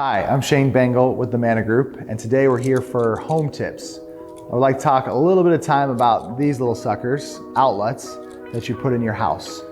Hi, I'm Shane Bengal with the Manna Group, and today we're here for home tips. I would like to talk a little bit of time about these little suckers, outlets, that you put in your house.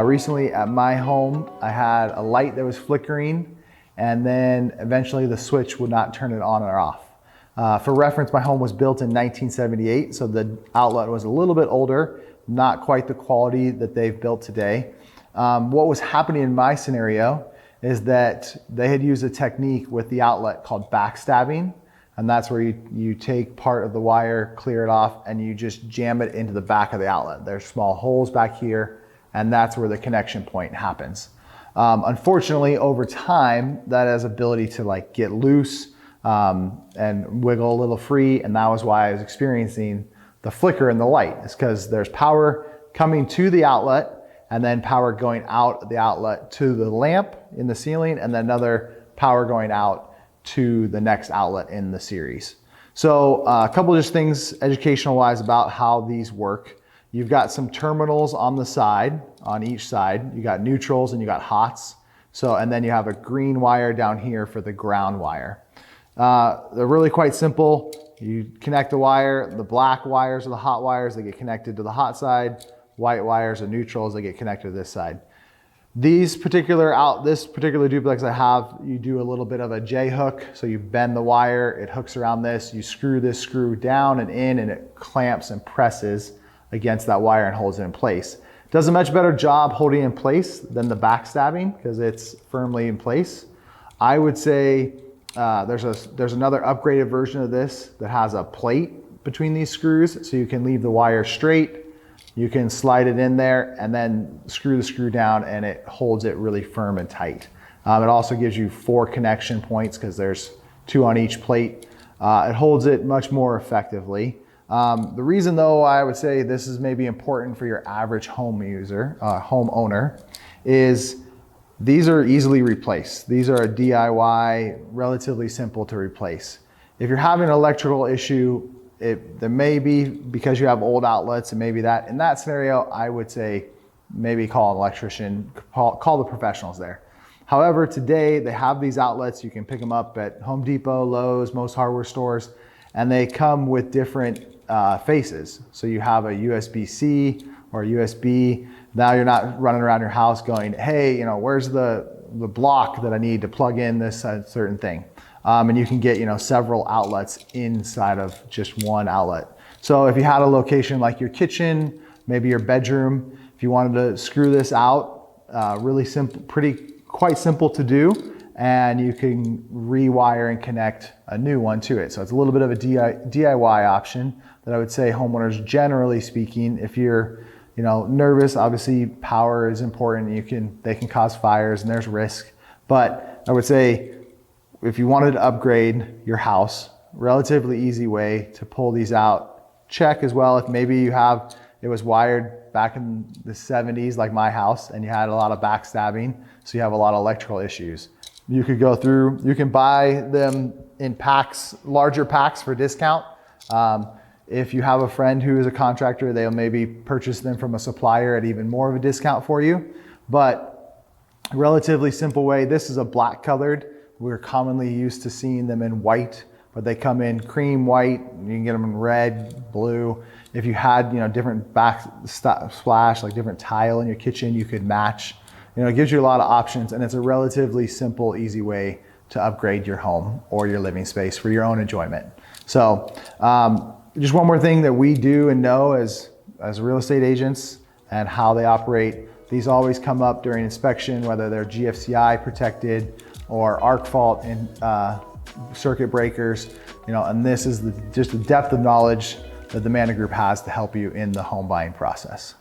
Recently at my home, I had a light that was flickering, and then eventually the switch would not turn it on or off. For reference, my home was built in 1978, so the outlet was a little bit older, not quite the quality that they've built today. What was happening in my scenario is that they had used a technique with the outlet called backstabbing, and that's where you take part of the wire, clear it off, and you just jam it into the back of the outlet. There's small holes back here, and that's where the connection point happens. Unfortunately, over time, that has ability to get loose and wiggle a little free, and that was why I was experiencing the flicker in the light. It's because there's power coming to the outlet, and then power going out the outlet to the lamp in the ceiling, and then another power going out to the next outlet in the series. So a couple of just things educational wise about how these work. You've got some terminals on the side, on each side. You got neutrals and you got hots. And then you have a green wire down here for the ground wire. They're really quite simple. You connect the wire, the black wires are the hot wires, they get connected to the hot side. White wires are neutrals, they get connected to this side. This particular duplex I have, you do a little bit of a J hook. So you bend the wire, it hooks around this, you screw this screw down and in, and it clamps and presses against that wire and holds it in place. Does a much better job holding in place than the backstabbing because it's firmly in place. I would say there's another upgraded version of this that has a plate between these screws, so you can leave the wire straight. You can slide it in there and then screw the screw down, and it holds it really firm and tight. It also gives you 4 connection points because there's 2 on each plate. It holds it much more effectively. The reason though I would say this is maybe important for your average homeowner, is these are easily replaced. These are a DIY, relatively simple to replace. If you're having an electrical issue, there may be, because you have old outlets, and maybe that in that scenario, I would say maybe call an electrician, call the professionals there. However, today they have these outlets. You can pick them up at Home Depot, Lowe's, most hardware stores, and they come with different faces. So you have a USB-C or a USB. Now you're not running around your house going, hey, where's the block that I need to plug in this certain thing? And you can get several outlets inside of just one outlet. So if you had a location like your kitchen, maybe your bedroom, if you wanted to screw this out, really simple, quite simple to do, and you can rewire and connect a new one to it. So it's a little bit of a DIY option that I would say homeowners, generally speaking, if you're nervous, obviously power is important. They can cause fires and there's risk, but I would say if you wanted to upgrade your house, relatively easy way to pull these out. Check as well if maybe it was wired back in the 70s like my house, and you had a lot of backstabbing, so you have a lot of electrical issues. You could go through, you can buy them in packs, larger packs for discount. If you have a friend who is a contractor, they'll maybe purchase them from a supplier at even more of a discount for you. But relatively simple way, this is a black colored. We're commonly used to seeing them in white, but they come in cream white. You can get them in red, blue. If you had, different backsplash, like different tile in your kitchen, you could match. It gives you a lot of options, and it's a relatively simple, easy way to upgrade your home or your living space for your own enjoyment. So, just one more thing that we do and know as real estate agents and how they operate. These always come up during inspection, whether they're GFCI protected or arc fault and circuit breakers, and this is just the depth of knowledge that the Manna Group has to help you in the home buying process.